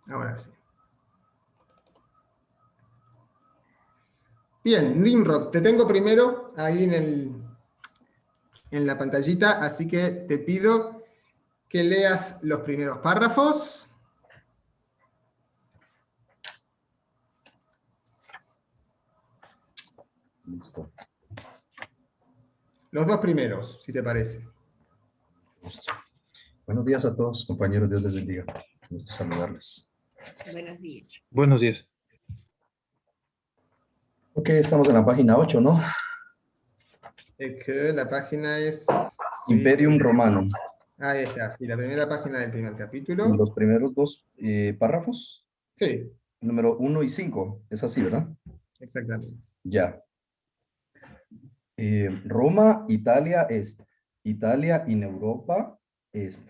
Ahora sí. Bien, Nimrod, te tengo primero ahí en la pantallita, así que te pido que leas los primeros párrafos. Listo. Los dos primeros, si te parece. Listo. Buenos días a todos, compañeros. Dios les bendiga. Gusto saludarles. Buenos días. Buenos días. Ok, estamos en la página 8, ¿no? Que la página es... sí. Imperium Romanum. Ahí está, sí, la primera página del primer capítulo. Los primeros dos párrafos, Sí, número 1 y 5. Es así, ¿verdad? exactamente. Ya. Roma, Italia est. Italia in Europa est.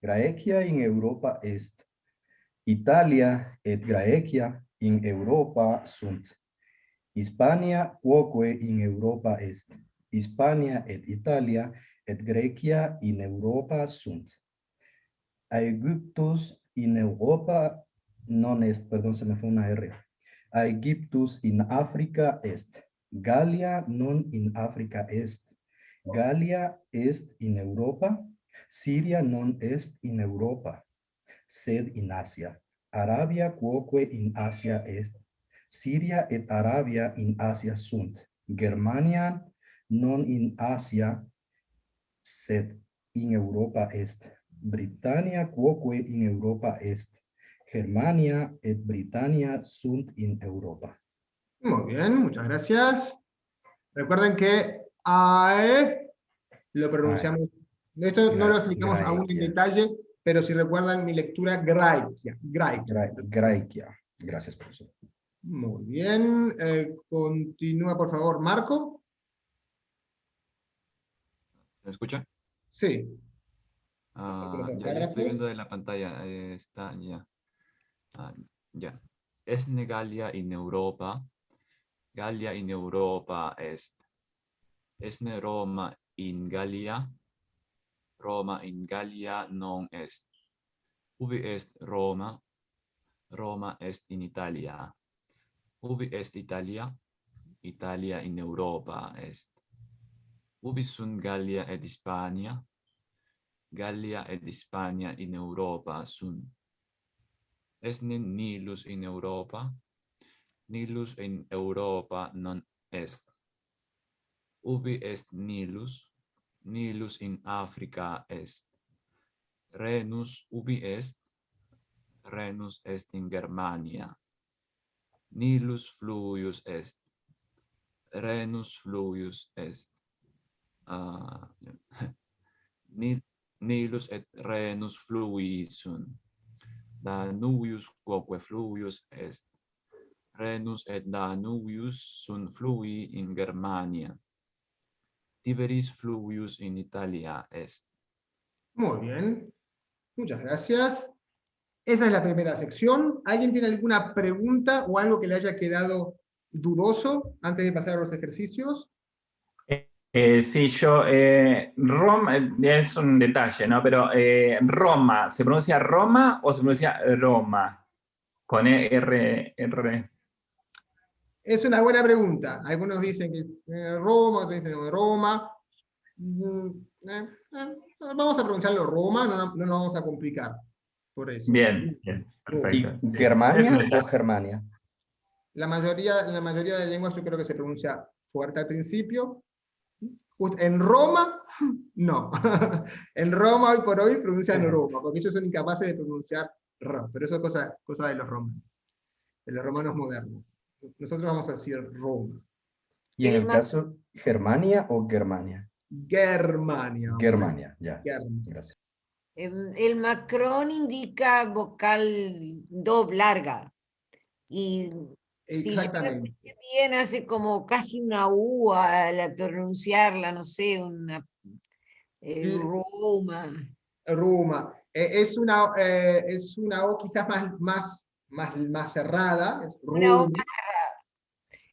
Graecia in Europa est. Italia et Graecia in Europa sunt. Hispania quoque in Europa est. Hispania et Italia et Grecia in Europa sunt. Aegyptus in Europa non est, perdón, se me fue una R. Aegyptus in Africa est. Galia non in Africa est. Galia est in Europa. Siria non est in Europa, sed in Asia. Arabia quoque in Asia est. Siria et Arabia in Asia sunt. Germania non in Asia, sed in Europa est. Britannia quoque in Europa est. Germania et Britannia sunt in Europa. Muy bien, muchas gracias. Recuerden que AE lo pronunciamos, esto no lo explicamos aún en detalle, pero si recuerdan mi lectura, Graecia. Graecia. Gracias, profesor. Muy bien, continúa por favor, Marco. ¿Se escucha? Sí. Ya estoy viendo de la pantalla. Está ya. Ya. Esne Gallia in Europa. Gallia in Europa est. Esne Roma in Gallia. Roma in Gallia non est. Ubi est Roma. Roma est in Italia. Ubi est Italia. Italia in Europa est. Ubi sunt Gallia et Hispania. Gallia et Hispania in Europa sunt. Esne Nilus in Europa. Nilus in Europa non est. Ubi est Nilus. Nilus in Africa est. Renus ubi est. Renus est in Germania. Nilus fluvius est. Renus fluvius est. Nilus et Renus fluvis sunt. Danubius quoque fluvius est. Renus et Danubius sunt flui in Germania. Tiberis fluvius in Italia est. Muy bien, muchas gracias. Esa es la primera sección. ¿Alguien tiene alguna pregunta o algo que le haya quedado dudoso antes de pasar a los ejercicios? Sí, yo, Roma es un detalle, ¿no? Pero Roma, ¿se pronuncia Roma o se pronuncia Roma? Con R. Es una buena pregunta. Algunos dicen que Roma, otros dicen Roma. Vamos a pronunciarlo Roma, no nos vamos a complicar por eso. Bien, ¿Y perfecto. Sí. Germania o Germania? La mayoría de lenguas yo creo que se pronuncia fuerte al principio. En Roma, no. En Roma hoy por hoy pronuncian Roma, porque ellos son incapaces de pronunciar R, pero eso es cosa de los romanos modernos. Nosotros vamos a decir Roma. ¿Y en el caso Germania o Germania? Germania. Germania, ya. Germania. Gracias. El macrón indica vocal doble larga. Y si yo lo escuché bien, hace como casi una U al pronunciarla, no sé, una Roma. Roma. Es una O quizás más cerrada. Es Una O Roma. más cerrada.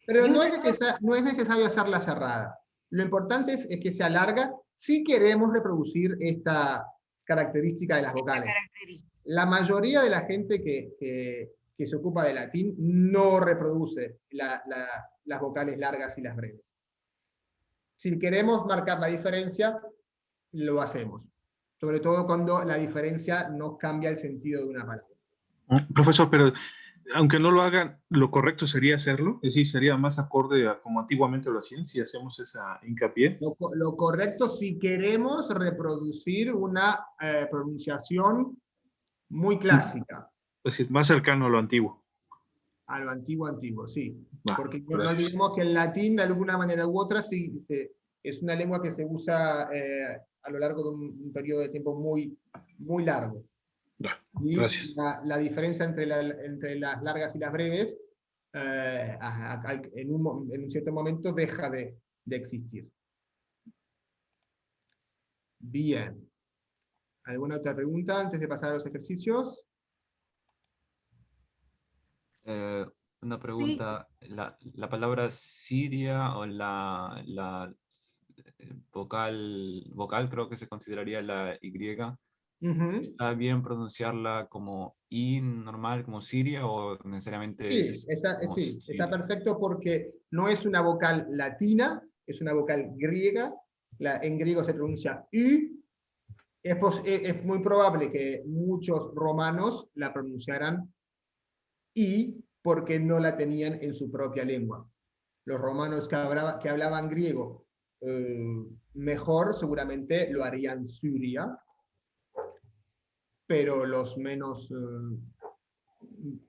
Pero no es necesario hacerla cerrada. Lo importante es que sea larga si queremos reproducir esta característica de las vocales. La mayoría de la gente que se ocupa de latín no reproduce las vocales largas y las breves. Si queremos marcar la diferencia, lo hacemos. Sobre todo cuando la diferencia nos cambia el sentido de una palabra. Profesor, pero aunque no lo hagan, lo correcto sería hacerlo, es decir, sería más acorde a como antiguamente lo hacían, si hacemos esa hincapié. Lo correcto si queremos reproducir una pronunciación muy clásica. Es decir, más cercano a lo antiguo. A lo antiguo, sí. Porque no Gracias. olvidemos que el latín, de alguna manera u otra, es una lengua que se usa a lo largo de un periodo de tiempo muy, muy largo. Y Gracias. la diferencia entre las largas y las breves, en un cierto momento, deja de existir. Bien. ¿Alguna otra pregunta antes de pasar a los ejercicios? Una pregunta, la palabra Siria o la vocal creo que se consideraría la Y. ¿Está bien pronunciarla como I normal, como Siria, o necesariamente Sí, está Siria? perfecto porque no es una vocal latina, es una vocal griega. En griego se pronuncia U. Es muy probable que muchos romanos la pronunciaran I porque no la tenían en su propia lengua. Los romanos que hablaban griego mejor seguramente lo harían Siria, pero los menos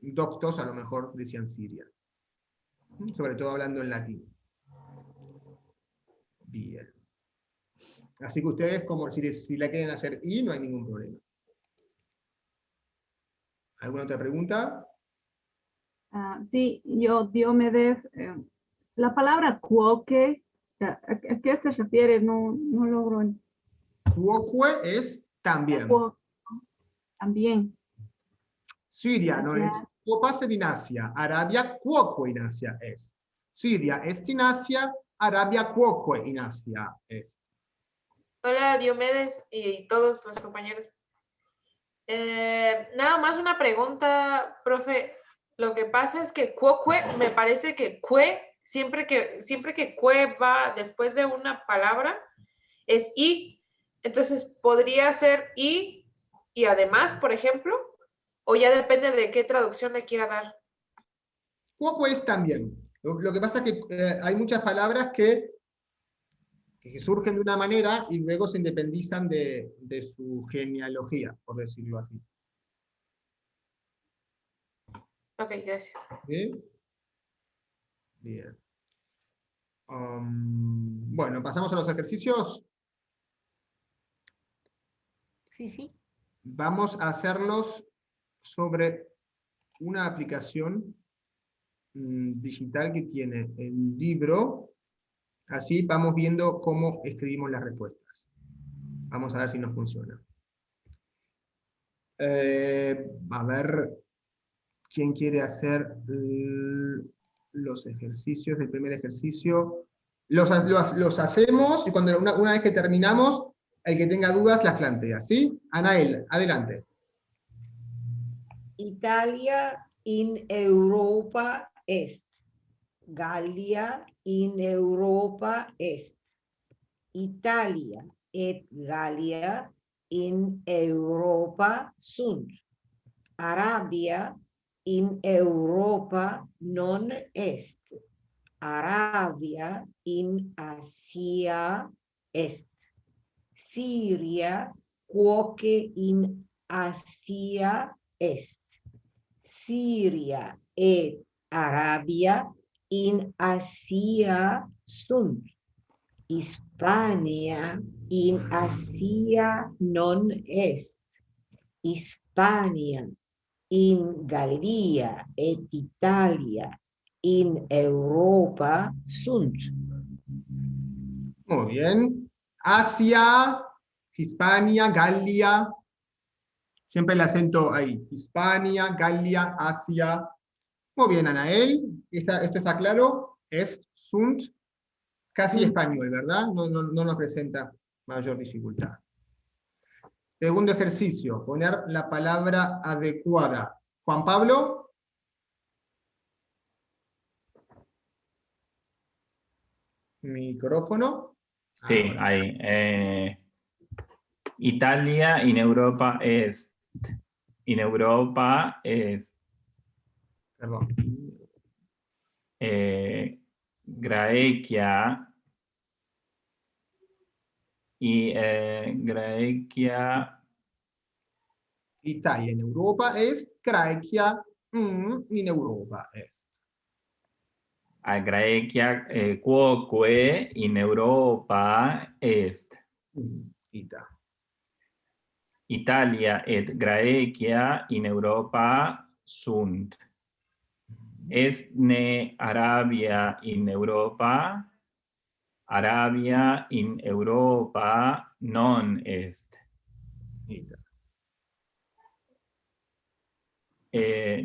doctos a lo mejor decían Siria, sobre todo hablando en latín. Bien. Así que ustedes, como si la quieren hacer I, no hay ningún problema. ¿Alguna otra pregunta? Sí, Diomedes, la palabra cuoque, ¿a qué se refiere? No logro. Cuoque es también. También. Siria no es Copas en Asia, Arabia cuoque en Asia es. Siria es en Asia, Arabia cuoque en Asia es. Hola Diomedes y todos los compañeros. Nada más una pregunta, profe. Lo que pasa es que cuoque, me parece que cue, siempre que cue va después de una palabra, es I. Entonces, ¿podría ser I y además, por ejemplo? ¿O ya depende de qué traducción le quiera dar? Cuoque es también. Lo que pasa es que hay muchas palabras que surgen de una manera y luego se independizan de su genealogía, por decirlo así. Ok, gracias. ¿Sí? Bien. Bueno, pasamos a los ejercicios. Sí. Vamos a hacerlos sobre una aplicación digital que tiene el libro. Así vamos viendo cómo escribimos las respuestas. Vamos a ver si nos funciona. A ver, ¿quién quiere hacer los ejercicios? El primer ejercicio. Los hacemos y cuando una vez que terminamos, el que tenga dudas las plantea, ¿sí? Anael, adelante. Italia in Europa est. Gallia in Europa est. Italia et Gallia in Europa sunt. Arabia in Europa non est. Arabia in Asia est. Siria quoque in Asia est. Siria et Arabia in Asia sunt. Hispania in Asia non est. Hispania in Gallia et Italia in Europa sunt. Muy bien. Asia, Hispania, Gallia. Siempre el acento ahí. Hispania, Gallia, Asia. Muy bien, Anael. Esto está claro. Es sunt. Casi español, ¿verdad? No nos presenta mayor dificultad. Segundo ejercicio, poner la palabra adecuada. Juan Pablo. Micrófono. Sí, ahí. Italia in Europa est. In Europa est. Perdón. Graecia. Y Graecia. Italia in Europa est, Grecia in Europa est. A Graecia quoque in Europa est. Ita. Italia et Graecia in Europa sunt. Est ne Arabia in Europa? Arabia in Europa non est. Ita.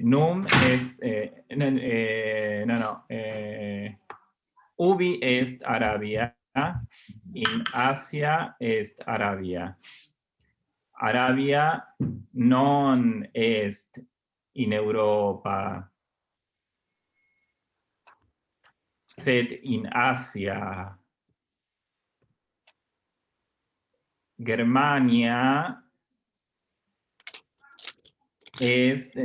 Num est, ubi est Arabia, in Asia est Arabia. Arabia non est in Europa, sed in Asia. Germania est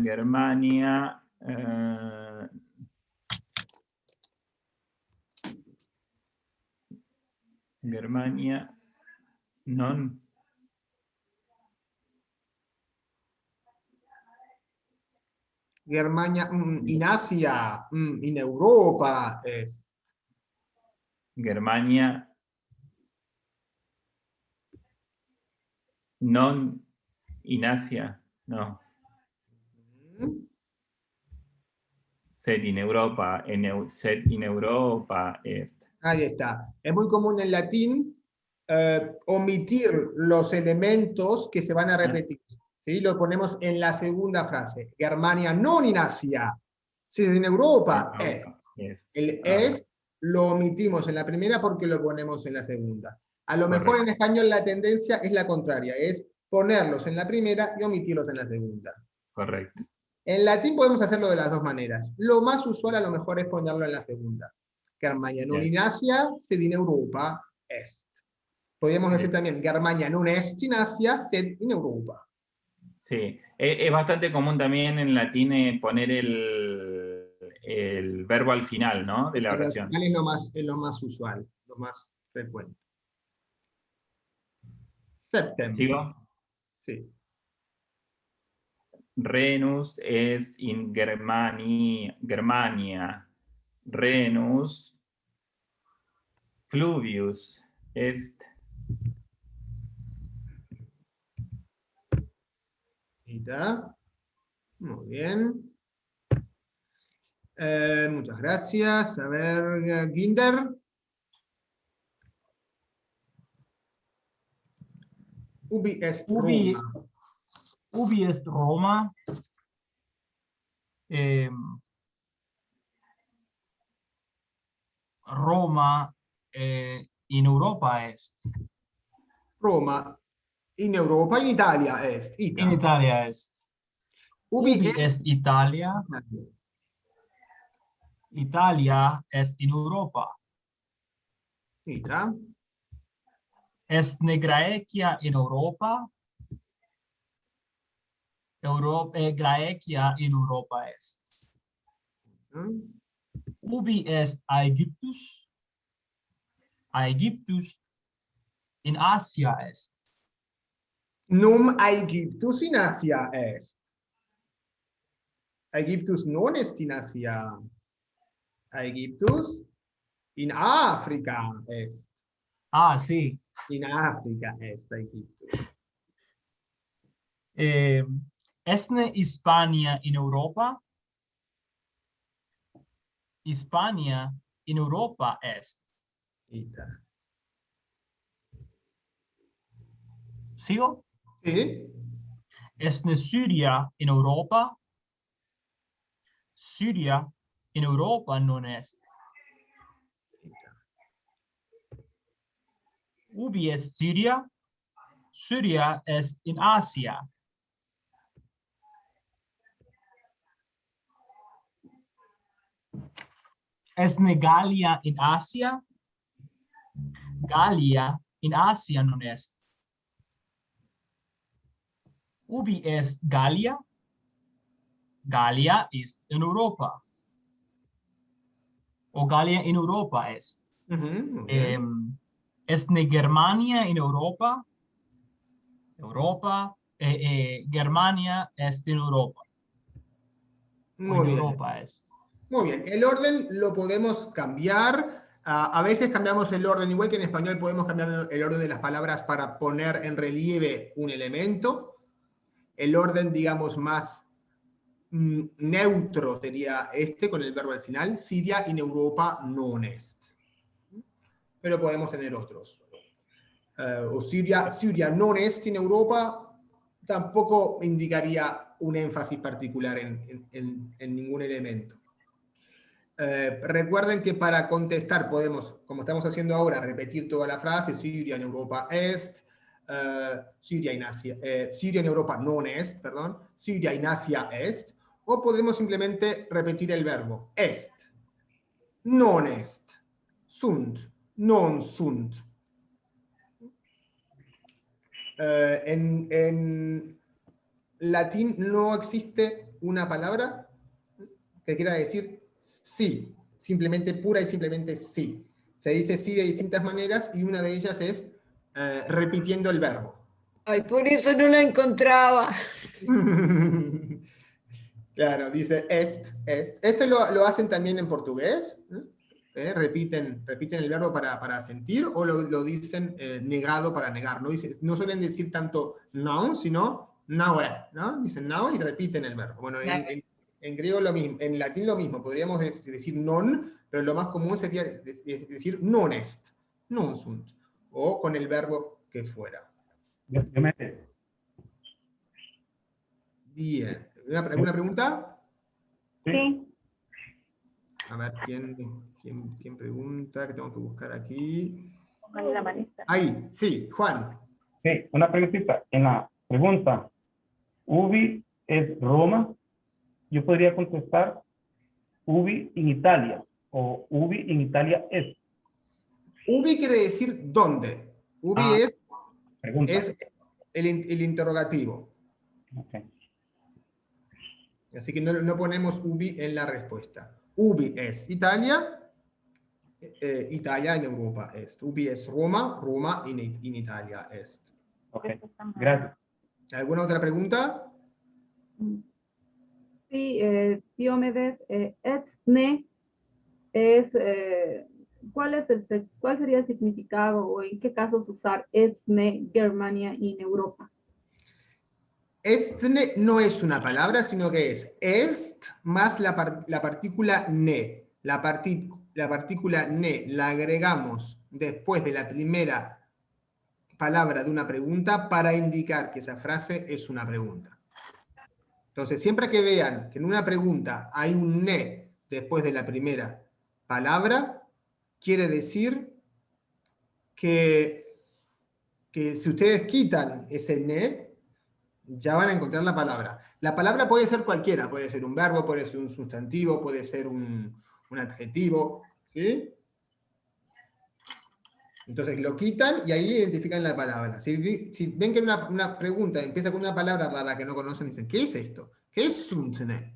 Germania Germania non Germania in Asia, in Europa est. Germania non in Asia, no. Sed in Europa, sed in Europa est. Ahí está. Es muy común en latín omitir los elementos que se van a repetir. ¿Sí? Lo ponemos en la segunda frase. Germania non in Asia, sed in Europa est. El est lo omitimos en la primera porque lo ponemos en la segunda. A lo mejor en español la tendencia es la contraria, es ponerlos en la primera y omitirlos en la segunda. Correcto. En latín podemos hacerlo de las dos maneras. Lo más usual a lo mejor es ponerlo en la segunda. Germania non in Asia, sed in Europa est. Podríamos decir también, Germania non est in Asia, sed in Europa. Sí, es bastante común también en latín poner el verbo al final, ¿no? De la oración. Es lo más usual, lo más frecuente. Septem. ¿Sigo? Sí. Renus est in Germania. Renus fluvius est. Muy bien. Muchas gracias. A ver, Ginder. Ubi est Roma. Ubi est Roma. Roma in Europa est. Roma in Europa, in Italia est. In Italia est. Ubi est Italia. Italia est in Europa. Ita. Est ne Graecia in Europa. Graecia in Europa est. Ubi est Aegyptus. Aegyptus in Asia est. Num Aegyptus in Asia est. Aegyptus non est in Asia. Aegyptus in Africa est. Ah, sí. In Africa est Aegyptus. Estne Hispania in Europa? Hispania in Europa est. Ita. ¿Sigo? Sí. Estne Syria in Europa? Syria in Europa non est. Ubi est Syria? Syria est in Asia. Est ne Gallia in Asia? Gallia in Asia non est. Ubi est Gallia? Gallia ist in Europa. O Gallia in Europa est. Est ne Germania in Europa? Europa, Germania est in Europa. Muy bien. Europa est. Muy bien, el orden lo podemos cambiar. A veces cambiamos el orden, igual que en español podemos cambiar el orden de las palabras para poner en relieve un elemento. El orden, digamos, más neutro sería este, con el verbo al final. Siria in Europa non est. Pero podemos tener otros. O Siria non est in Europa tampoco indicaría un énfasis particular en ningún elemento. Recuerden que para contestar podemos, como estamos haciendo ahora, repetir toda la frase, Siria en Europa est, Siria en Europa non est, perdón, Siria in Asia est, o podemos simplemente repetir el verbo, est, non est, sunt, non sunt. En latín no existe una palabra que quiera decir sí, simplemente, pura y simplemente sí. Se dice sí de distintas maneras y una de ellas es repitiendo el verbo. Ay, por eso no la encontraba. Claro, dice est. Esto lo hacen también en portugués. Repiten el verbo para sentir, o lo dicen negado para negar. No suelen decir tanto no, sino naue, ¿no? Dicen no y repiten el verbo. Bueno, en griego lo mismo, en latín lo mismo, podríamos decir non, pero lo más común sería decir non est, non sunt, o con el verbo que fuera. Bien. ¿Alguna pregunta? Sí. A ver, ¿quién pregunta? Que tengo que buscar aquí. Ahí la manita. Ahí, sí, Juan. Sí, una preguntita. En la pregunta, ¿ubi es Roma? Yo podría contestar ubi in Italia o ubi in Italia es. Ubi quiere decir dónde. Ubi es el interrogativo. Okay. Así que no ponemos ubi en la respuesta. Ubi es Italia, Italia en Europa est. Ubi es Roma, Roma in Italia est. Ok, gracias. ¿Alguna otra pregunta? Sí, Diomedes, etne es, ¿cuál sería el significado o en qué casos usar etne Germania en Europa? Estne no es una palabra, sino que es est más la partícula ne. La partícula ne la agregamos después de la primera palabra de una pregunta para indicar que esa frase es una pregunta. Entonces, siempre que vean que en una pregunta hay un ne después de la primera palabra, quiere decir que si ustedes quitan ese ne, ya van a encontrar la palabra. La palabra puede ser cualquiera, puede ser un verbo, puede ser un sustantivo, puede ser un adjetivo, ¿sí? Entonces lo quitan y ahí identifican la palabra. Si ven que una pregunta empieza con una palabra rara que no conocen, dicen, ¿qué es esto? ¿Qué es suntne?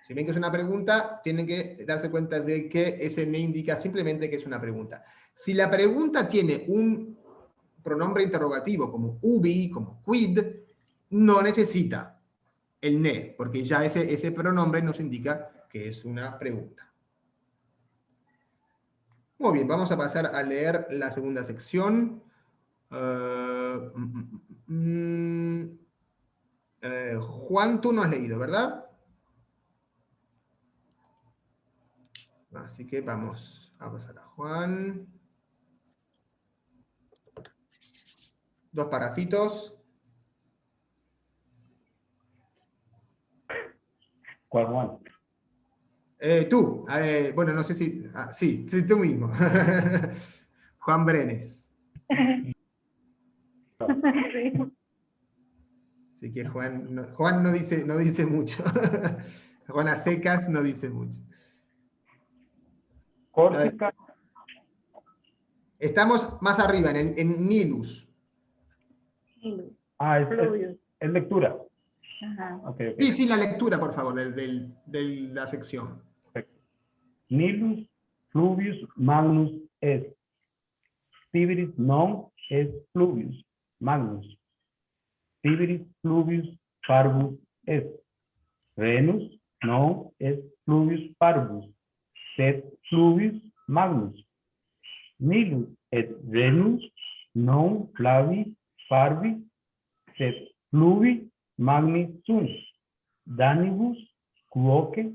Si ven que es una pregunta, tienen que darse cuenta de que ese ne indica simplemente que es una pregunta. Si la pregunta tiene un pronombre interrogativo como ubi, como quid, no necesita el ne, porque ya ese pronombre nos indica que es una pregunta. Muy bien, vamos a pasar a leer la segunda sección. Juan, tú no has leído, ¿verdad? Así que vamos a pasar a Juan. 2 parrafitos. ¿Cuál Juan? Tú, bueno, no sé si... sí, tú mismo. Juan Brenes. Sí. Así que Juan no dice mucho. Juan a secas no dice mucho. Córcega, Estamos más arriba, en Nilus. Fluvius. es lectura. Ajá. Ok. Sí, la lectura, por favor, de la sección. Perfecto. Nilus fluvius magnus est. Tiberis non est fluvius magnus. Tiberis fluvius parvus est. Renus non est fluvius parvus, sed fluvius magnus. Nilus et Renus non flavi parvi, sed fluvi magni sunt. Danibus quoque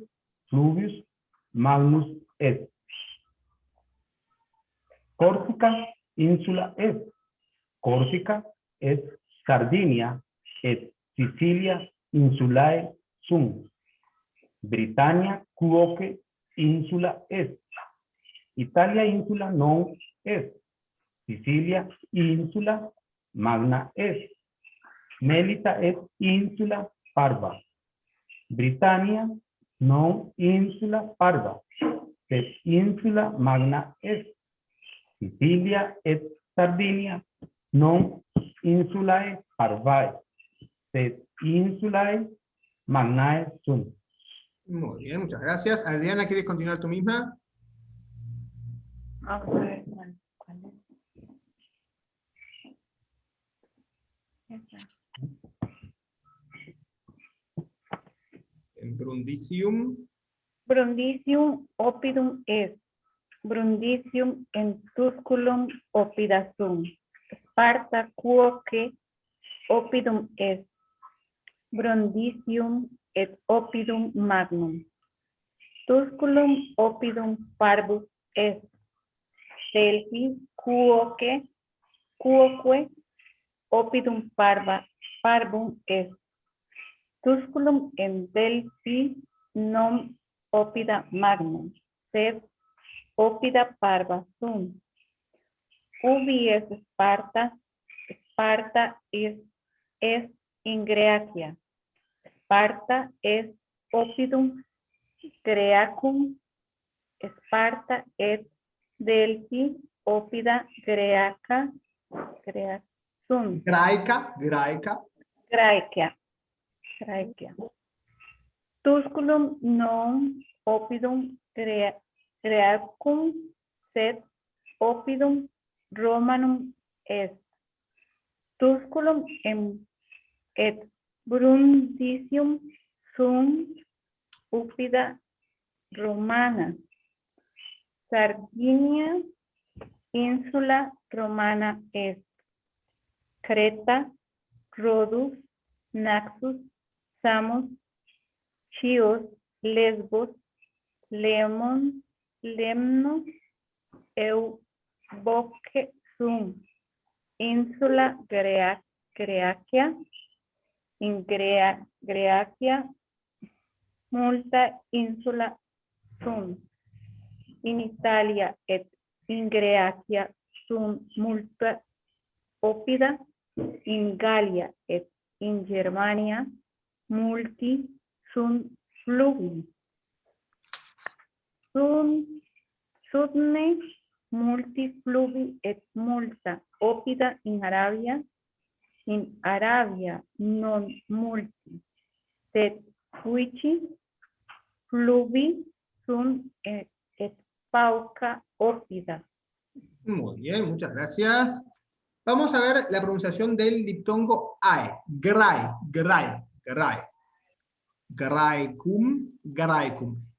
fluvius magnus est. Corsica insula est. Corsica est Sardinia et Sicilia insulae sunt. Britannia quoque insula est. Italia insula non est. Sicilia insula magna est. Melita est insula parva. Britannia non insula parva, sed insula magna est. Sicilia et Sardinia non insulae parvae, sed insulae magnae sunt. Muy bien, muchas gracias. Adriana, ¿quieres continuar tú misma? Vamos a ver cuál es. Esa. En Brundisium. Brundisium oppidum est. Brundisium in Tusculum oppida sum. Sparta quoque oppidum est. Brundisium et oppidum magnum. Tusculum oppidum parvus est. Delphi quoque oppidum parvum est. Tusculum in Delphi non oppida magnum, sed oppida parva sum. Ubi est Sparta? Sparta est in Graecia. Sparta est oppidum Graecum. Sparta et Delphi oppida Graeca sunt. Graeca. Graecia. Tusculum non oppidum Graecum, sed oppidum Romanum est. Tusculum et Brundisium sunt oppida Romana. Sardinia insula Romana est. Creta, Rhodus, Naxos, Samos, Chios, Lesbos, Lemnos, Euboque sum. Insula Graecia, in Graecia multa insula sunt. In Italia et in Graecia sunt multa oppida. In Gallia et in Germania multi sunt fluvi. Sudne multi fluvi et multa oppida in Arabia. In Arabia non multi, sed fuici fluvi sunt et pauca oppida. Muy bien, muchas gracias. Vamos a ver la pronunciación del diptongo AE. Graecum.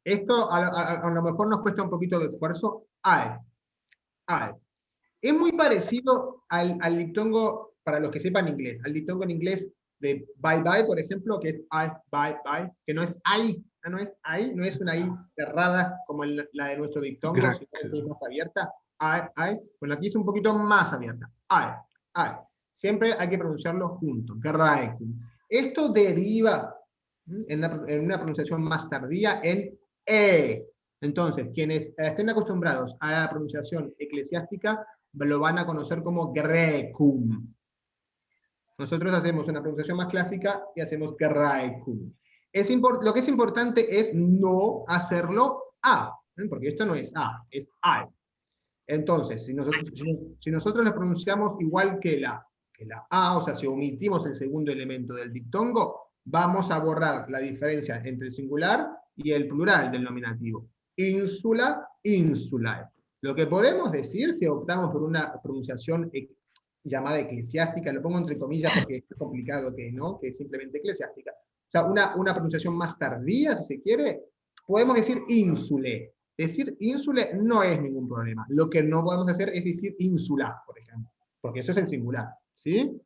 Esto a lo mejor nos cuesta un poquito de esfuerzo. AE. Es muy parecido al diptongo, para los que sepan inglés, al diptongo en inglés de bye bye, por ejemplo, que es I, bye, que no es I, no es una I cerrada como la de nuestro diptongo, sino que es más abierta. I. Bueno, aquí es un poquito más abierta. I. Siempre hay que pronunciarlo junto. Graecum. Esto deriva en una pronunciación más tardía en E. Entonces, quienes estén acostumbrados a la pronunciación eclesiástica lo van a conocer como Graecum. Nosotros hacemos una pronunciación más clásica y hacemos Graecum. Lo que es importante es no hacerlo A, porque esto no es A, es A. Entonces, si nosotros lo pronunciamos igual que la A, o sea, si omitimos el segundo elemento del diptongo, vamos a borrar la diferencia entre el singular y el plural del nominativo. Ínsula, insulae. Lo que podemos decir, si optamos por una pronunciación llamada eclesiástica, lo pongo entre comillas porque es complicado que es simplemente eclesiástica, o sea, una pronunciación más tardía, si se quiere, podemos decir ínsule. Decir ínsule no es ningún problema. Lo que no podemos hacer es decir ínsula, por ejemplo, porque eso es el singular, ¿sí?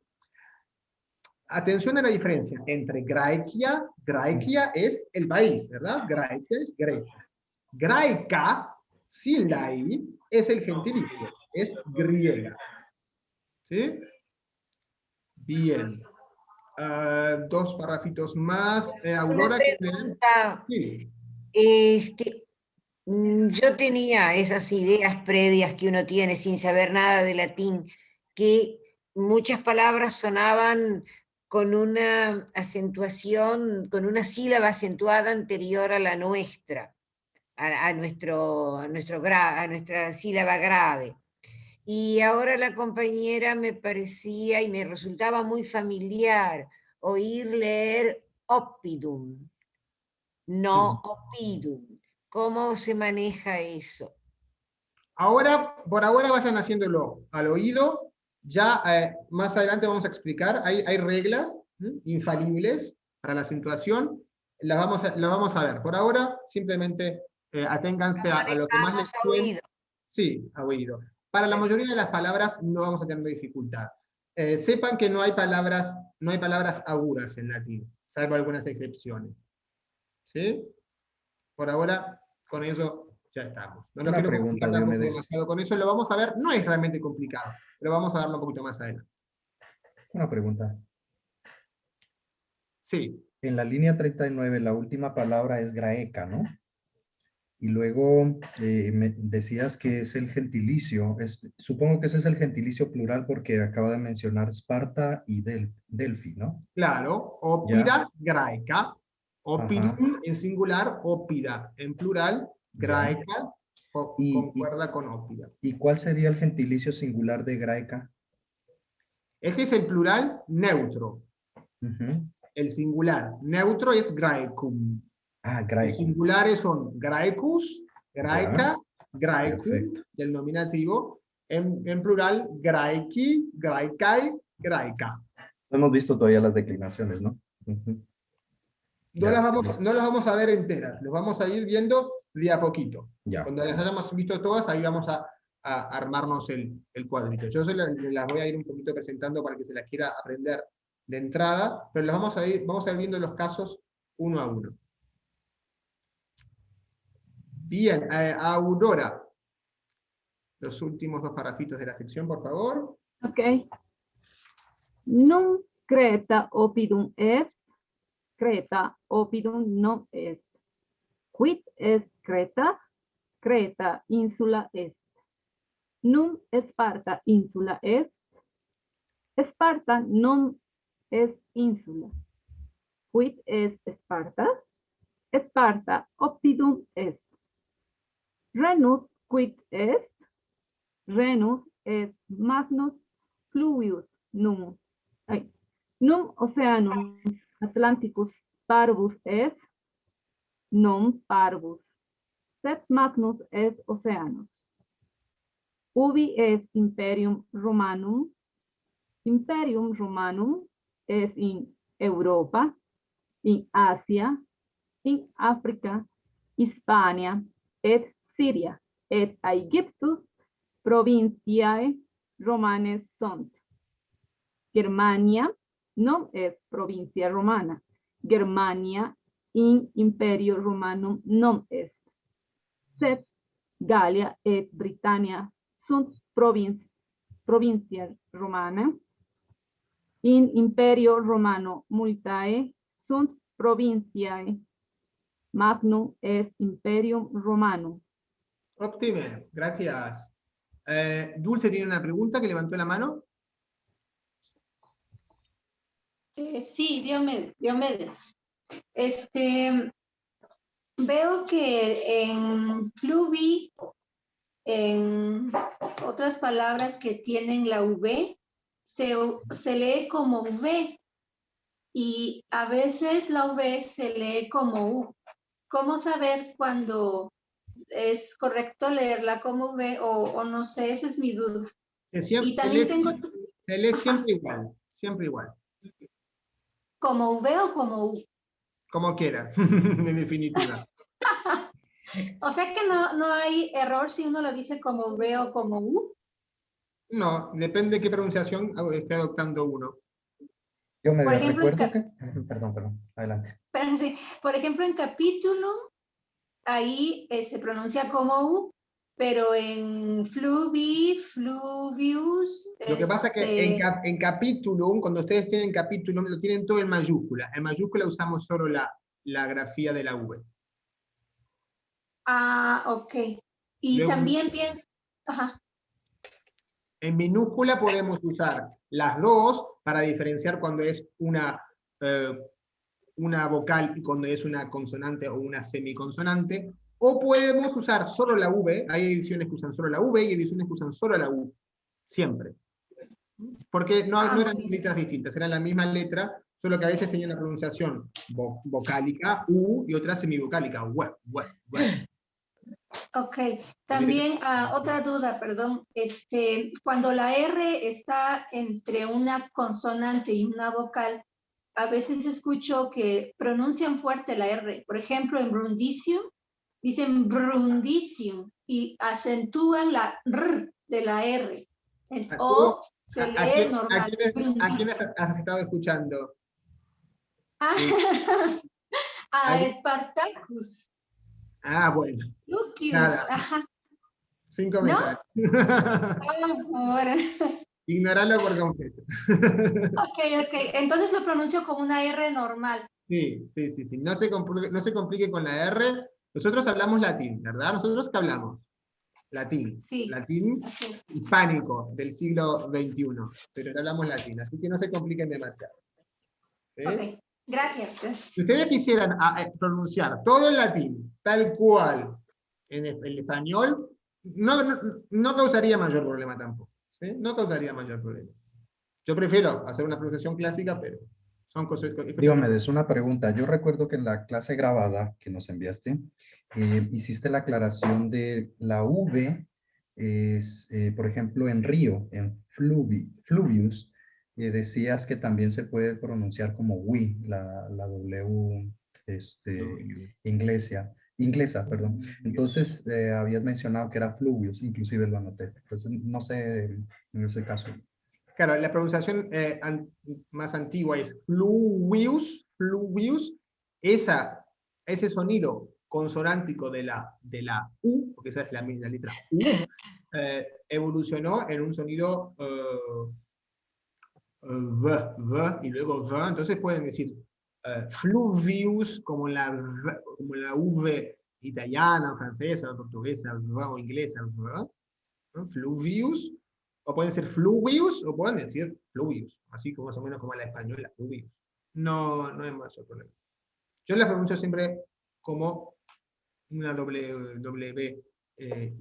Atención a la diferencia entre Graecia es el país, ¿verdad? Graecia es Grecia. Graeca, sin la I, es el gentilicio, es griega. ¿Sí? Bien. Dos parrafitos más. Aurora, Una pregunta. Sí. Yo tenía esas ideas previas que uno tiene sin saber nada de latín, que muchas palabras sonaban con una acentuación, con una sílaba acentuada anterior a la nuestra, a nuestra sílaba grave. Y ahora la compañera me parecía y me resultaba muy familiar oír leer oppidum, no oppidum. ¿Cómo se maneja eso? Por ahora vayan haciéndolo al oído. Ya más adelante vamos a explicar. Hay reglas infalibles para la acentuación. Las vamos a ver. Por ahora, simplemente aténganse a lo que más les suene. Sí, a oído. Para la mayoría de las palabras no vamos a tener dificultad. Sepan que no hay palabras agudas en latín, salvo algunas excepciones. ¿Sí? Por ahora, con eso ya estamos. No nos Una quiero pregunta, complicar Diomedes. demasiado con eso, lo vamos a ver. No es realmente complicado, pero vamos a verlo un poquito más adelante. Una pregunta. Sí. En la línea 39, la última palabra es graeca, ¿no? Y luego me decías que es el gentilicio. Supongo que ese es el gentilicio plural porque acaba de mencionar Esparta y Delfi, ¿no? Claro, ópida, graeca. Opidum en singular, ópida en plural, graeca, concuerda con ópida. ¿Y cuál sería el gentilicio singular de graeca? Este es el plural neutro. El singular neutro es graecum. Graecum. Los singulares son graecus, graeca, graecum, del nominativo. En plural, graeci, graecae, graeca. No hemos visto todavía las declinaciones, ¿no? No las vamos a ver enteras, los vamos a ir viendo de a poquito. Ya. Cuando las hayamos visto todas, ahí vamos a armarnos el cuadrito. Yo las voy a ir un poquito presentando para que se las quiera aprender de entrada, pero vamos a ir viendo los casos uno a uno. Bien, Aurora. Los últimos dos parrafitos de la sección, por favor. Ok. Num Creta oppidum est. Creta oppidum non est. Quid est Creta? Creta insula est. Num Sparta insula est. Sparta non est insula. Quid est Sparta? Sparta oppidum est. Renus quid est? Renus est magnus fluvius num. Num oceanus Atlanticus parvus est, non parvus. Sed magnus est oceanus. Ubi est imperium Romanum. Imperium Romanum est in Europa, in Asia, in Africa, Hispania, et Syria, et Aegyptus provinciae Romanes sunt. Germania non est provincia romana. Germania in imperio Romanum non est. Sed Gallia et Britannia sunt provincia romana. In imperio Romano multae sunt provinciae. Magnum est imperium Romanum. Óptimo, gracias. Dulce tiene una pregunta que levantó la mano. Sí, Diomedes. Veo que en Fluvi, en otras palabras que tienen la V, se lee como V y a veces la V se lee como U. ¿Cómo saber cuando es correcto leerla como V o no sé? Esa es mi duda. Y también tengo... Se lee siempre igual, siempre igual. ¿Como V o como U? Como quiera, en definitiva. O sea que no hay error si uno lo dice como V o como U. No, depende de qué pronunciación esté adoptando uno. Yo me Por ejemplo, recuerdo que... Perdón, adelante. sí, por ejemplo, en capítulo, ahí se pronuncia como U, pero en fluvi, fluvius, Lo que pasa es que en capítulo, cuando ustedes tienen capítulo, lo tienen todo en mayúscula. En mayúscula usamos solo la grafía de la V. Ok. Y Luego, también pienso... Ajá. en minúscula podemos usar las dos para diferenciar cuando es una vocal y cuando es una consonante o una semiconsonante, o podemos usar solo la V, hay ediciones que usan solo la V y ediciones que usan solo la U, siempre. Porque no eran letras distintas, eran la misma letra, solo que a veces tenía una pronunciación vocálica, U, y otra semivocálica, U. Ok, también otra duda, perdón. Cuando la R está entre una consonante y una vocal, a veces escucho que pronuncian fuerte la R. Por ejemplo, en Brundisium, dicen Brundisium y acentúan la R de la R. O se lee normal. ¿A quién has estado escuchando? A Spartacus. Bueno. Lucius, Nada. ajá. Sin comenzar. Ahora. Ignorarlo por completo. Ok. Entonces lo pronuncio como una R normal. Sí. No se complique con la R. Nosotros hablamos latín, ¿verdad? ¿Nosotros qué hablamos? Latín. Sí. Latín hispánico del siglo XXI. Pero no hablamos latín, así que no se compliquen demasiado. ¿Sí? Ok, gracias. Si ustedes quisieran pronunciar todo en latín, tal cual, en el español, no causaría mayor problema tampoco. ¿Sí? No causaría mayor problema. Yo prefiero hacer una pronunciación clásica, pero son cosas... Diomedes, una pregunta. Yo recuerdo que en la clase grabada que nos enviaste, hiciste la aclaración de la V, por ejemplo, en río, en fluvius, decías que también se puede pronunciar como we, la W inglesa, perdón. Entonces, habías mencionado que era fluvius, inclusive lo anoté. Entonces, no sé en ese caso. Claro, la pronunciación más antigua es fluvius. Ese sonido consonántico de la U, porque esa es la misma letra U, evolucionó en un sonido v, y luego v, entonces pueden decir fluvius como la V italiana, francesa, portuguesa, o inglesa, ¿no? Fluvius, o pueden ser fluvius, o pueden decir fluvius, así como más o menos como la española, fluvius. No hay mayor problema. Yo la pronuncio siempre como una W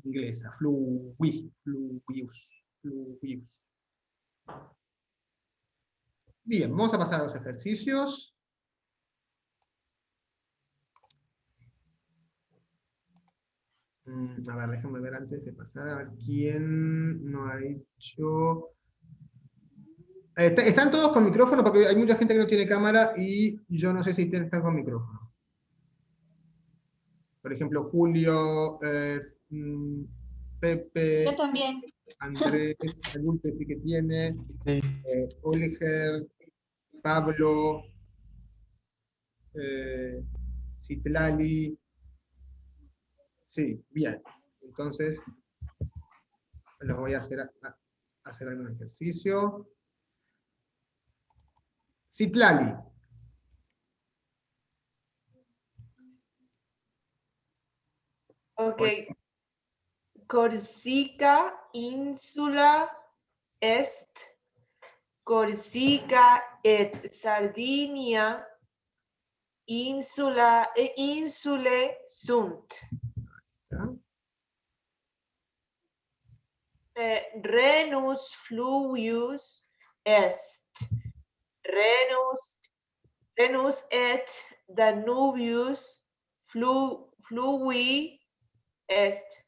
inglesa, fluvius. Bien, vamos a pasar a los ejercicios. A ver, déjame ver antes de pasar, a ver quién no ha hecho... Están todos con micrófono porque hay mucha gente que no tiene cámara y yo no sé si están con micrófono. Por ejemplo, Julio, Pepe, Yo también. Andrés, algún Pepe que tiene, Oliger, Pablo, Citlali. Sí, bien. Entonces, los voy a hacer algún ejercicio. Citlali. Ok. Corsica, ínsula, est, Corsica et Sardinia insule sunt. ¿Ya? Renus fluvius est. Renus et Danubius fluvii est.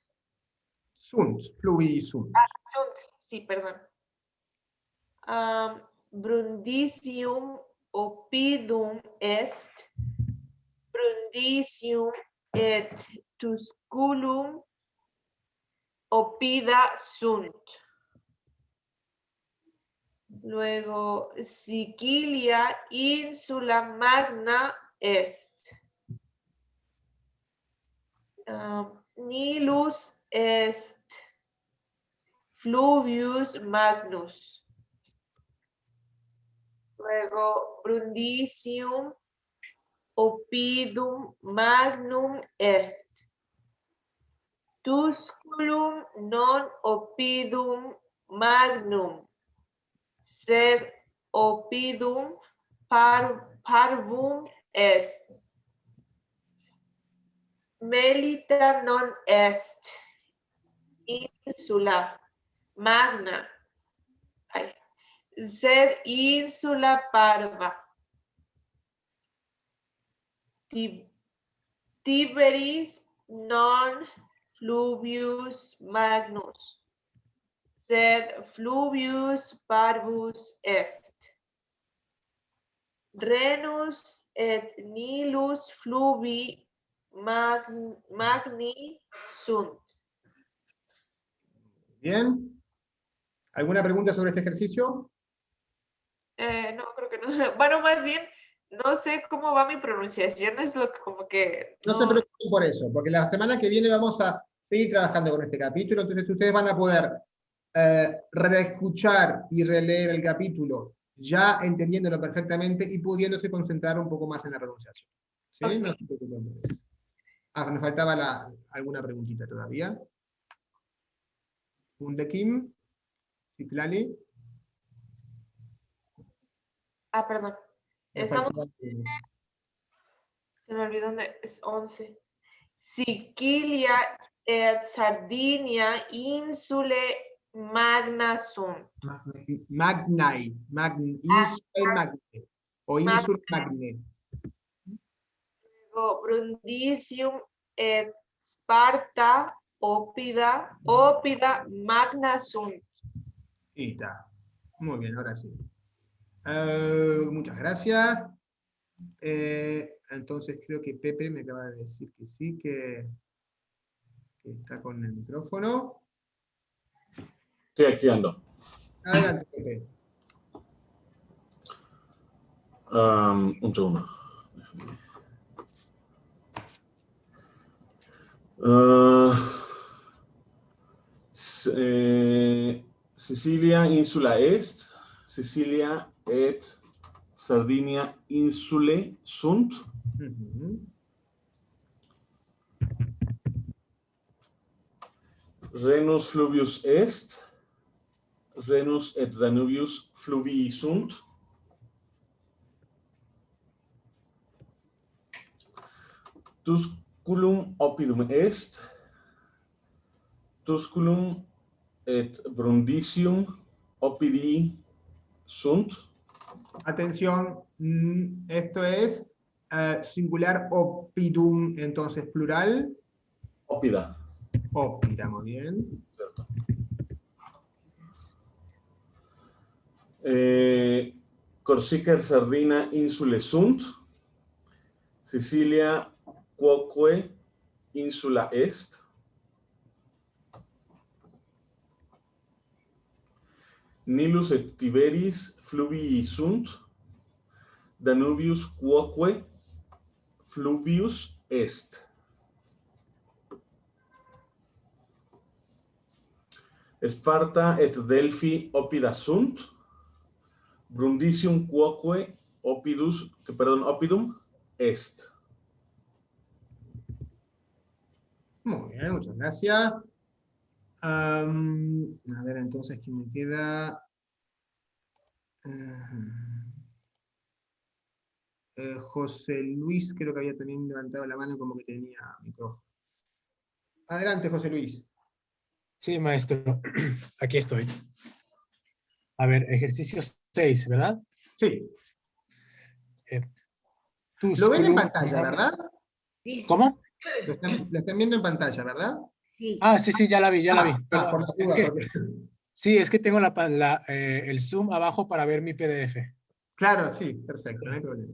Sunt, fluvi sunt. Sunt, sí, perdón. Brundisium oppidum est. Brundisium et Tusculum oppida sunt. Luego, Sicilia insula magna est. Nilus est fluvius magnus. Luego, Brundisium oppidum magnum est. Tusculum non oppidum magnum, sed oppidum parvum est. Melita non est insula magna, sed insula parva. Tiberis non fluvius magnus, sed fluvius parvus est. Renus et Nilus fluvi magni sunt. Bien. ¿Alguna pregunta sobre este ejercicio? No, creo que no. Bueno, más bien, no sé cómo va mi pronunciación, es lo que como que... No se preocupen por eso, porque la semana que viene vamos a seguir trabajando con este capítulo, entonces ustedes van a poder reescuchar y releer el capítulo ya entendiéndolo perfectamente y pudiéndose concentrar un poco más en la pronunciación. ¿Sí? Okay. No se preocupen por eso. Nos faltaba alguna preguntita todavía. Undekim, Citlali. Perdón. Estamos... Se me olvidó dónde es 11. Sicilia et Sardinia insule magna sunt. Magnae, insulae magnae, o insula magnae. Brundisium et Sparta oppida magna sunt. Y está. Muy bien, ahora sí. Muchas gracias. Entonces creo que Pepe me acaba de decir que sí, que está con el micrófono. Sí, aquí ando. Adelante, Pepe. Un segundo. Sicilia insula est, Sicilia et Sardinia insule sunt. Renus fluvius est, Renus et Danubius fluvii sunt. Tusculum oppidum est, Tusculum et Brundisium oppidi sunt. Atención, esto es singular oppidum, entonces plural. Oppida. Oppida, muy bien. Cierto. Corsica et Sardina insule sunt. Sicilia quoque insula est. Nilus et Tiberis fluvii sunt. Danubius quoque fluvius est. Sparta et Delphi oppida sunt. Brundisium quoque oppidum est. Muy bien, muchas gracias. A ver, entonces, ¿quién me queda? José Luis creo que había también levantado la mano como que tenía micrófono. Adelante, José Luis. Sí, maestro. Aquí estoy. A ver, ejercicio 6, ¿verdad? Sí. Lo ven en pantalla, ¿verdad? ¿Cómo? Lo están viendo en pantalla, ¿verdad? Sí. Ah, sí, ya la vi, Perdón. por la Es duda, que, porque- sí, es que tengo el zoom abajo para ver mi PDF. Claro, sí, perfecto, no hay problema.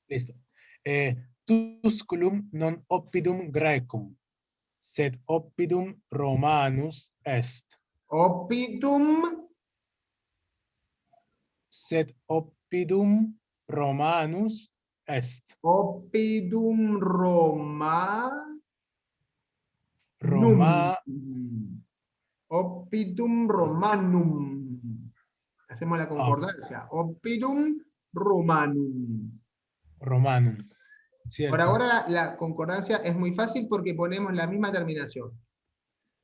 Listo. Tusculum non oppidum Graecum, sed oppidum Romanus est. Oppidum. Sed oppidum Romanus est. Oppidum Roma. Roma. Oppidum Romanum. Hacemos la concordancia. Oppidum Romanum. Romanum. Por Cierto. ahora la concordancia es muy fácil porque ponemos la misma terminación.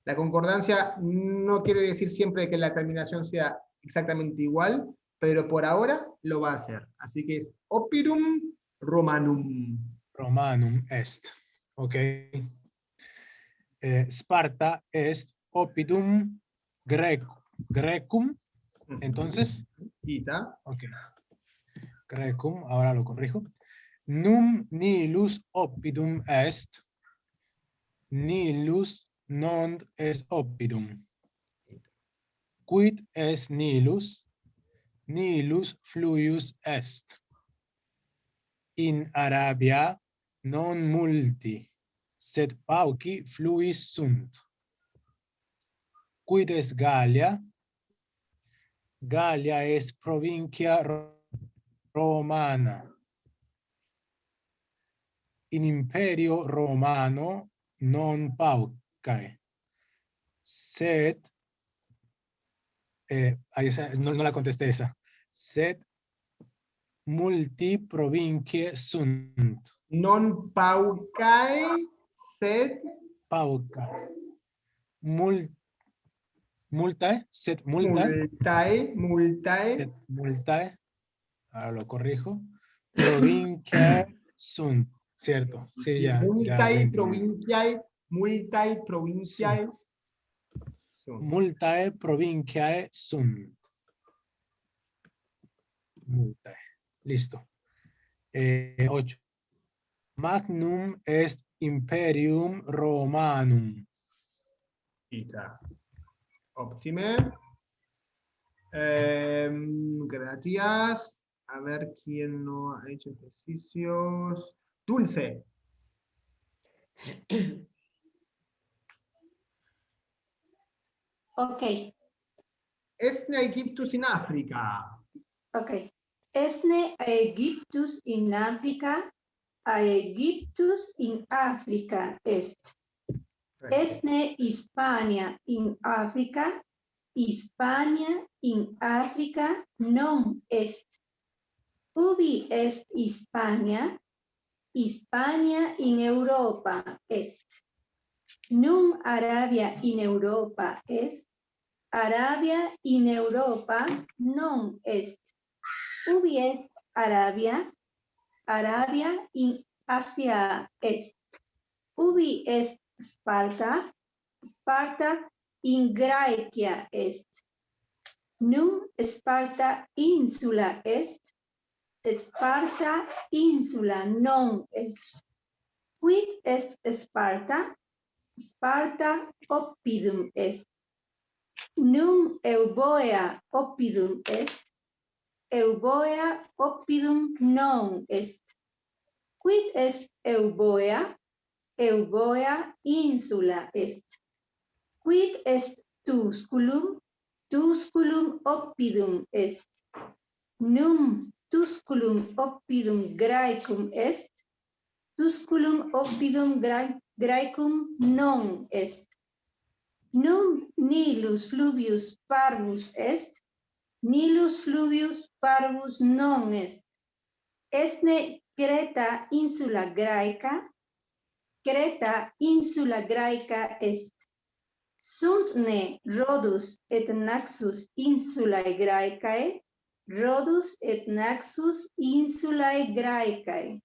La concordancia no quiere decir siempre que la terminación sea exactamente igual, pero por ahora lo va a hacer. Así que es Oppidum Romanum. Romanum est. Ok. Sparta est oppidum Graecum. Entonces. Quita. Ok. Graecum, ahora lo corrijo. Num nihilus oppidum est. Nihilus non est oppidum. Quid est nihilus? Nihilus fluius est. In Arabia non multi, sed pauci fluis sunt. Quid est Gallia? Gallia est provincia romana. In imperio romano non paucae, sed, no la contesté esa, sed multi provinciae sunt. Non paucae, sed Pauca. Multae, sed multae. Multae. Sed multae. Ahora lo corrijo. Provinciae sunt. Cierto. Sí, ya lo Multae entendí. provinciae. Multae provinciae. Multae provinciae sunt. Multae. Listo. 8. Magnum est imperium Romanum. Quita. Optime. Gracias. A ver quién no ha hecho ejercicios. Dulce. Ok. Esne Aegyptus in Africa. Ok. Esne Aegyptus in Africa. Aegyptus in Africa est. Esne Hispania in Africa. Hispania in Africa non est. Ubi est Hispania? Hispania in Europa est. Num Arabia in Europa est. Arabia in Europa non est. Ubi est Arabia? Arabia in Asia est. Ubi est Sparta? Sparta in Graecia est. Num Sparta insula est. Sparta insula non est. Quid est Sparta? Sparta oppidum est. Num Euboea oppidum est. Euboea oppidum non est. Quid est Euboea? Euboea insula est. Quid est Tusculum? Tusculum oppidum est. Num Tusculum oppidum Graecum est. Tusculum oppidum Graecum non est. Num Nilus fluvius parvus est. Nilus fluvius parvus non est. Esne Creta insula Graeca. Creta insula Graeca est. Sunt ne Rhodus et Naxos insulae Graecae. Rhodus et Naxos insulae Graecae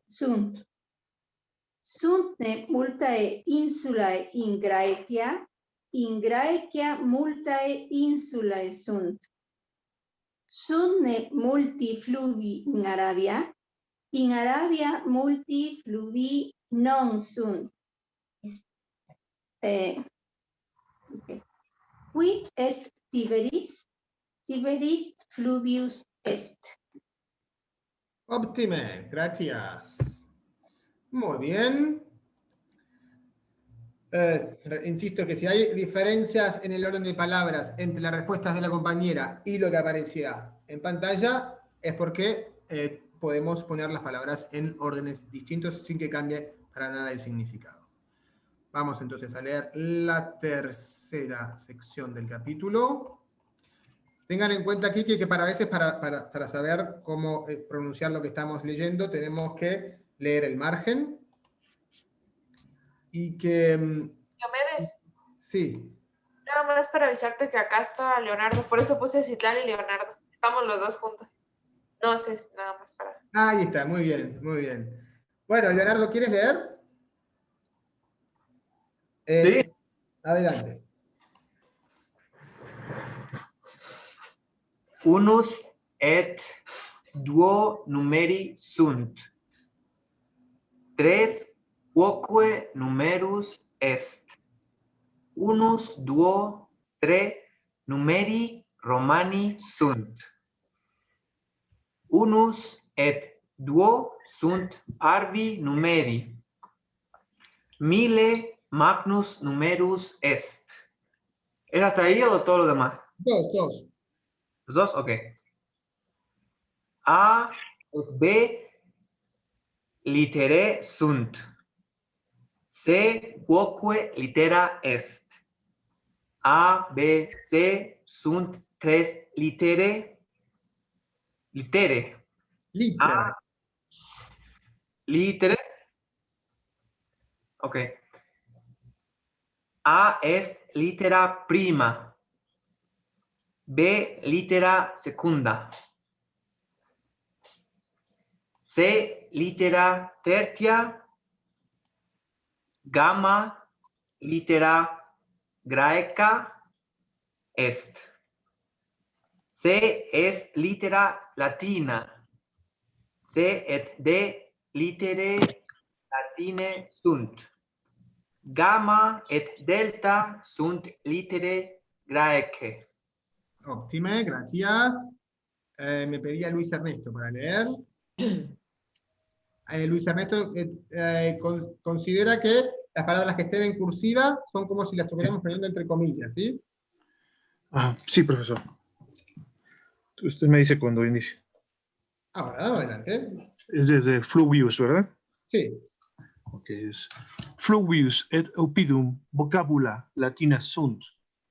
sunt. Sunt ne multae insulae in Graecia multae insulae sunt. Sunt ne multi fluvi in Arabia multi fluvi non sunt. Okay. Quid est Tiberis? Tiberis fluvius est. Óptime, gracias. Muy bien. Insisto que si hay diferencias en el orden de palabras entre las respuestas de la compañera y lo que aparecía en pantalla, es porque podemos poner las palabras en órdenes distintos sin que cambie para nada el significado. Vamos entonces a leer la tercera sección del capítulo. Tengan en cuenta aquí que para veces para saber cómo pronunciar lo que estamos leyendo, tenemos que leer el margen. Y que... Diomedes. Sí. Nada más para avisarte que acá está Leonardo, por eso puse Citlán y Leonardo. Estamos los dos juntos. No sé, nada más para... Ahí está, muy bien, muy bien. Bueno, Leonardo, ¿quieres leer? Sí. Adelante. Unus et duo numeri sunt. Tres quoque numerus est. Unus duo tre numeri Romani sunt. Unus et duo sunt parvi numeri. Mille magnus numerus est. ¿Es hasta ahí o todo lo demás? Dos. ¿Los dos? Ok. A et B litere sunt. C quoque litera est. A, B, C sunt tres litere. A, litere. Ok. A es litera prima. B litera secunda. C litera tertia. Gamma litera graeca est. C es litera latina. C et D litere latine sunt. Gamma et delta sunt litere graece. Óptime, gracias. Me pedía Luis Ernesto para leer. Luis Ernesto considera que las palabras que estén en cursiva son como si las estuviéramos poniendo entre comillas, ¿sí? Ah, sí, profesor. Usted me dice cuando inicie. Ahora, adelante. Es desde fluvius, ¿verdad? Sí. Ok, es fluvius et opidum vocabula latina sunt.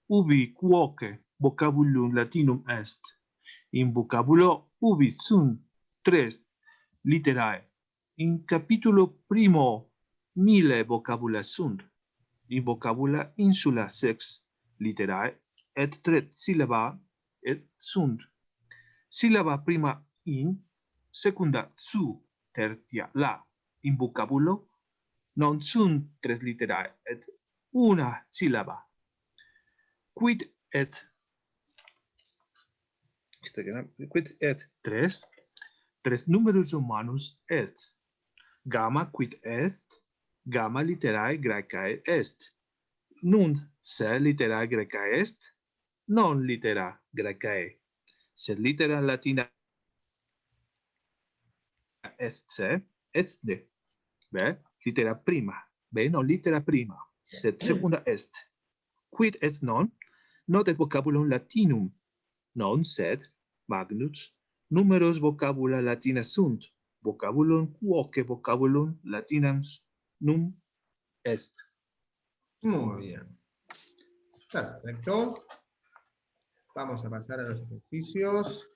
Ubi quoque vocabulum latinum est. In vocabulo ubi sunt tres literae. In capítulo primo mille vocabula sunt. In vocabula insula sex literae et tres syllaba et sunt. Sílaba prima in, secunda su, tertia la. In vocabulo non sunt tres literae et una sílaba. Quid et tres numerus romanus est. Gamma quid est, gamma literae Graecae est. Nun se litera Graecae est, non litera Graecae. Sed litera latina est C, est D. B, litera prima. B, non litera prima. Sed secunda est. Quid est non? Not et vocabulum latinum. Non sed, magnus, numeros vocabula latina sunt. Vocabulum quoque vocabulum latinam num est. Muy bien. Perfecto. Vamos a pasar a los ejercicios.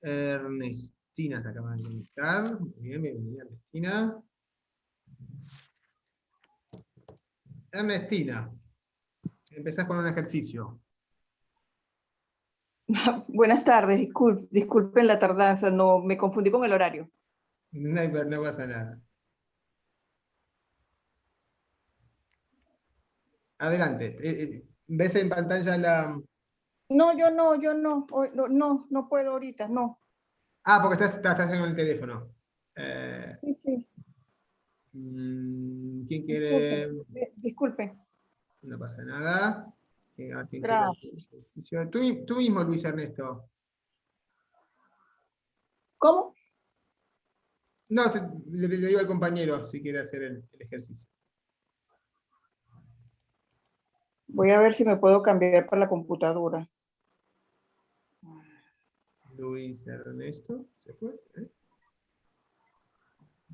Ernestina se acaba de conectar. Muy bien, bienvenida Ernestina. Ernestina, empezás con un ejercicio. Buenas tardes, disculpen la tardanza, no, me confundí con el horario. No pasa nada. Adelante. ¿Ves en pantalla la...? No, yo no, no puedo ahorita, no. Ah, porque estás en el teléfono. Sí. ¿Quién quiere...? Disculpe. No pasa nada. ¿Quién Gracias. quiere? Tú mismo, Luis Ernesto. ¿Cómo? No, le digo al compañero si quiere hacer el ejercicio. Voy a ver si me puedo cambiar para la computadora. Luis Ernesto, ¿se fue?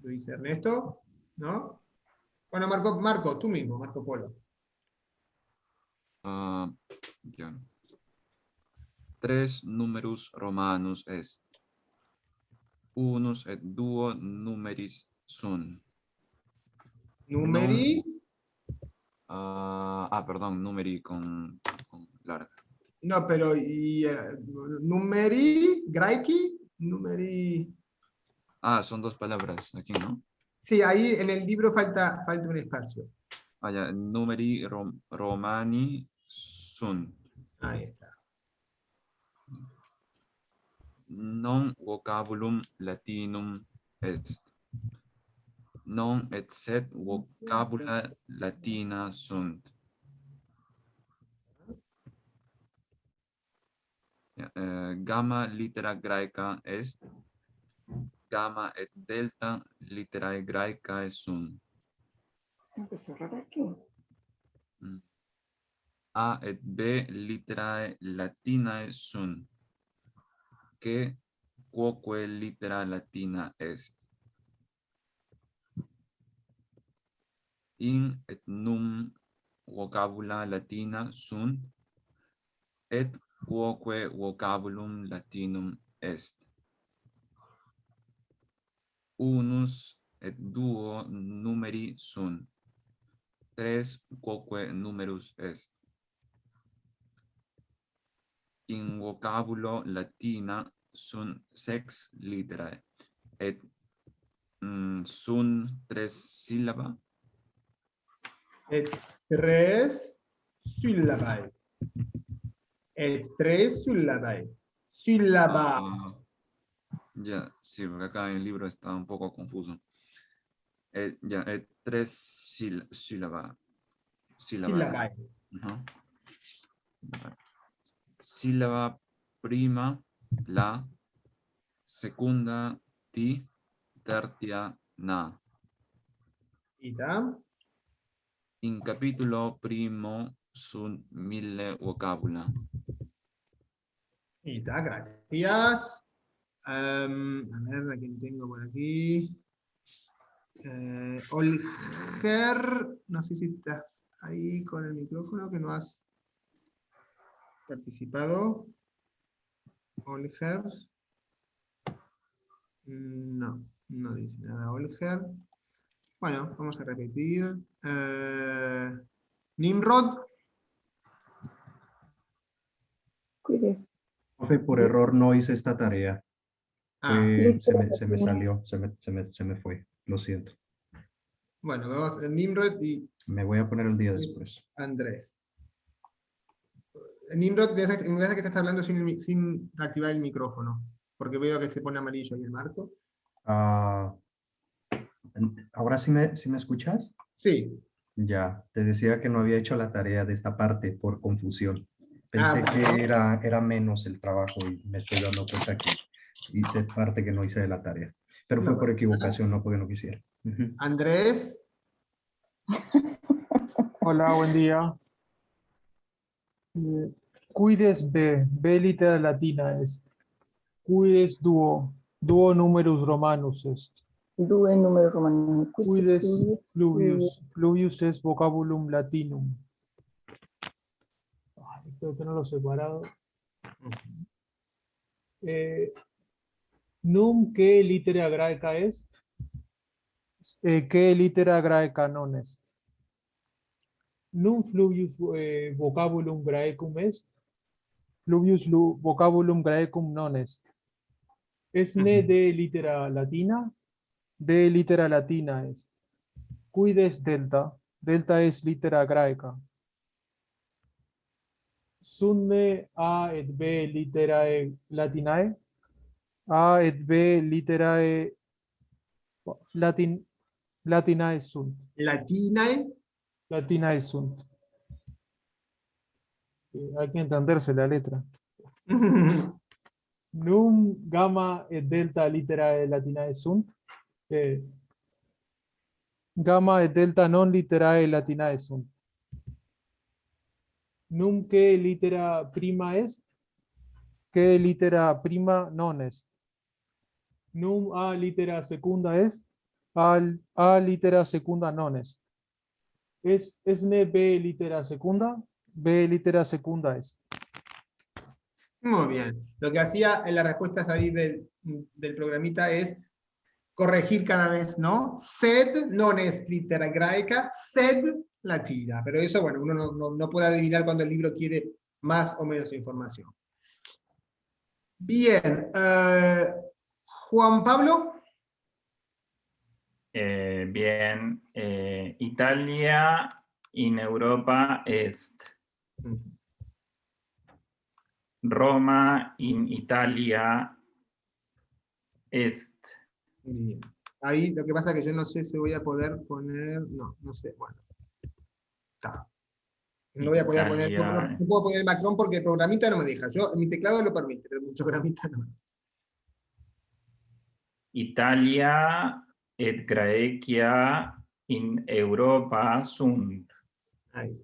Luis Ernesto, ¿no? Bueno, Marco, tú mismo, Marco Polo. Ya. 3 numerus romanus est. Unus et duo numeris sunt. Numeri. Perdón, numeri con larga. No, pero numeri, graiki, numeri. Son 2 palabras aquí, ¿no? Sí, ahí en el libro falta un espacio. Ya, numeri romani sunt. Ahí está. Non vocabulum latinum est. Non et sed vocabula latina sunt. Gamma litera graeca est. Gamma et delta literae graecae sunt. A et B literae latinae sunt. Que quoque litera latina est. In et num vocabula latina sunt. Et quoque vocabulum latinum est. Unus et duo numeri sunt. 3 quoque numerus est. In vocabulo latina sunt 6 literae. Et sunt 3 syllaba. Et 3 syllabae. Et 3 syllabae. Sílaba. Ya, sí, porque acá en el libro está un poco confuso. Et 3 sílaba. Sílabae. Sílaba prima, la. Segunda, ti. Tertia, na. Ita. In capítulo primo sunt 1000 vocabula. Ita, gracias. A ver, ¿a quién tengo por aquí? Olger, no sé si estás ahí con el micrófono, que no has participado. Olger. No dice nada Olger. Bueno, vamos a repetir. Nimrod. Profe, por error no hice esta tarea. Se me salió, se me fue. Lo siento. Bueno, vamos a Nimrod y... Me voy a poner el día después. Andrés. Nimrod, me parece que estás hablando sin activar el micrófono, porque veo que se pone amarillo ahí el marco. ¿Ahora sí me escuchas? Sí. Ya, te decía que no había hecho la tarea de esta parte por confusión. Pensé que era menos el trabajo y me estoy dando cuenta que hice parte que no hice de la tarea. Pero fue por equivocación, no porque no quisiera. Andrés. Hola, buen día. Cuides B litera latina est. Cuides duo numerus romanus est. Due numerus romanus. Cuides fluvius est vocabulum latinum. Tengo que tenerlo separado. Num que litera graeca est. Que litera graeca non est. Num fluvius vocabulum graecum est. fluvius vocabulum Graecum non est. Esne de litera latina, de litera latina est. Quid est delta? Delta es litera Graeca. Sunne A et B literae latinae, A et B literae latinae sunt. Latinae sunt. Hay que entenderse la letra. Num gamma et delta literae latinae sunt. Gamma et delta non literae latinae sunt. Num que litera prima est, que litera prima non est. Num a litera secunda est, a litera secunda non est. Esne b litera secunda, b litera secunda est. Muy bien. Lo que hacía en las respuestas ahí del programita es corregir cada vez, ¿no? Sed non est litera graeca, sed latina. Pero eso, bueno, uno no puede adivinar cuando el libro quiere más o menos información. Bien. Juan Pablo. Bien. Italia in Europa est. Roma in Italia est. Bien. Ahí lo que pasa es que yo no sé si voy a poder poner. No sé. Bueno. Está. No voy a poder poner. No puedo poner Macron porque el programita no me deja. Yo, mi teclado lo permite, pero mi programita no. Italia et Graecia in Europa sunt. Ahí.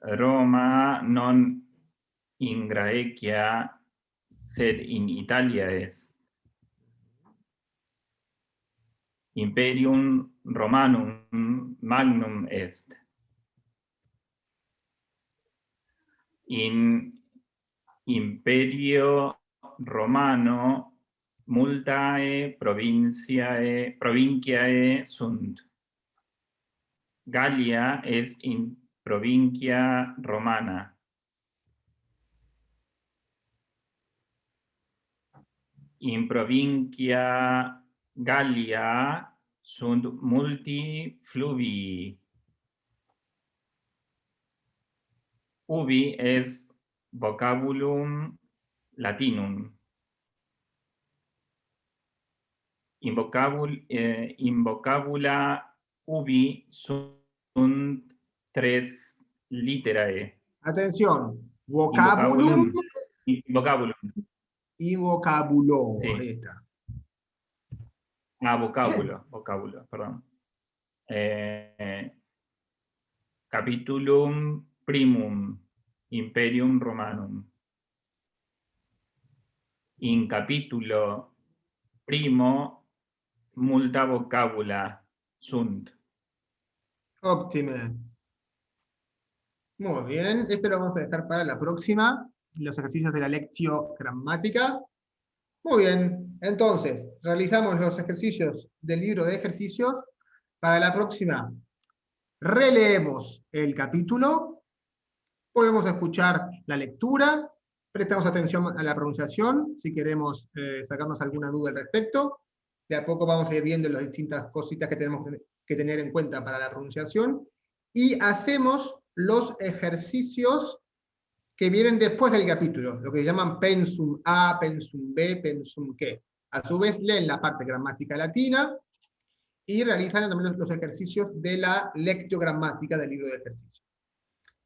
Roma non in Graecia, sed in Italia est. Imperium Romanum magnum est. In Imperio Romano multae provinciae sunt. Gallia est in provincia Romana. In provincia Gallia sunt multi fluvii. Ubi est vocabulum Latinum. In vocabula ubi sunt tres literae. Atención. Vocabulum. Vocabulum. Y vocábulo. Sí. Ahí está. Vocábulo, perdón. Capitulum primum, Imperium Romanum. In capítulo primo, multa vocabula sunt. Óptime. Muy bien. Esto lo vamos a dejar para la próxima. Los ejercicios de la lectio gramática. Muy bien. Entonces, realizamos los ejercicios del libro de ejercicios. Para la próxima, releemos el capítulo. Volvemos a escuchar la lectura. Prestamos atención a la pronunciación, si queremos sacarnos alguna duda al respecto. De a poco vamos a ir viendo las distintas cositas que tenemos que tener en cuenta para la pronunciación. Y hacemos los ejercicios que vienen después del capítulo, lo que llaman pensum A, pensum B, pensum que. A su vez leen la parte gramática latina y realizan también los ejercicios de la lectio gramática del libro de ejercicios.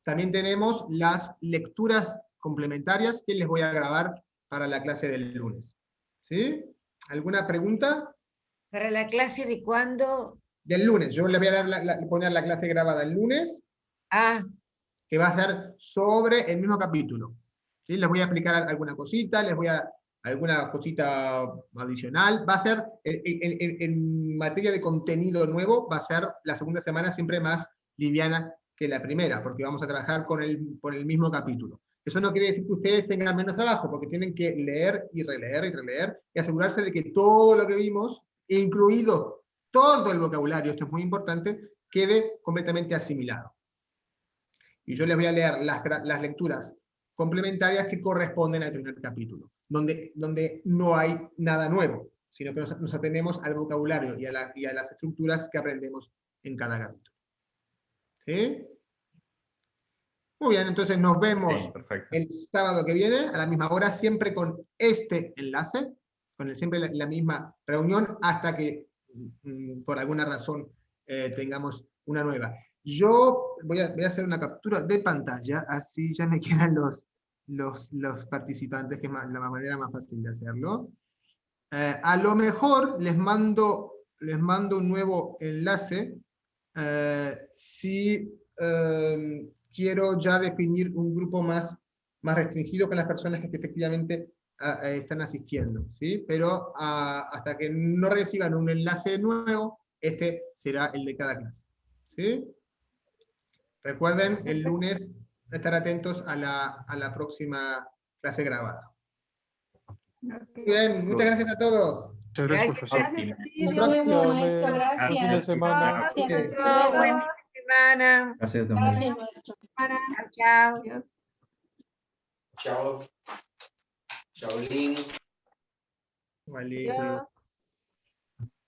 También tenemos las lecturas complementarias que les voy a grabar para la clase del lunes. ¿Sí? ¿Alguna pregunta? ¿Para la clase de cuándo? Del lunes. Yo les voy a poner la clase grabada el lunes. Que va a ser sobre el mismo capítulo. ¿Sí? Les voy a explicar alguna cosita, alguna cosita adicional. Va a ser, en materia de contenido nuevo, va a ser la segunda semana siempre más liviana que la primera, porque vamos a trabajar por el mismo capítulo. Eso no quiere decir que ustedes tengan menos trabajo, porque tienen que leer y releer, y asegurarse de que todo lo que vimos, incluido todo el vocabulario, esto es muy importante, quede completamente asimilado. Y yo les voy a leer las lecturas complementarias que corresponden al primer capítulo, donde no hay nada nuevo, sino que nos atenemos al vocabulario y a las estructuras que aprendemos en cada capítulo. ¿Sí? Muy bien, entonces nos vemos Sí, perfecto. el sábado que viene, a la misma hora, siempre con este enlace, siempre la misma reunión, hasta que por alguna razón tengamos una nueva. Yo voy a hacer una captura de pantalla, así ya me quedan los participantes, que es la manera más fácil de hacerlo. A lo mejor les mando un nuevo enlace si quiero ya definir un grupo más restringido con las personas que efectivamente están asistiendo, ¿sí? Pero hasta que no reciban un enlace nuevo, este será el de cada clase, ¿sí? Recuerden, el lunes estar atentos a la próxima clase grabada. Bien, muchas gracias a todos. Muchas gracias, profesor. Luego, maestro, gracias. Buen fin de semana. Gracias, Ok. hasta luego. Buen fin de semana. Gracias, don Mario. Gracias, maestro. Chao, chao. Chao. Chao, Lin. Igualito.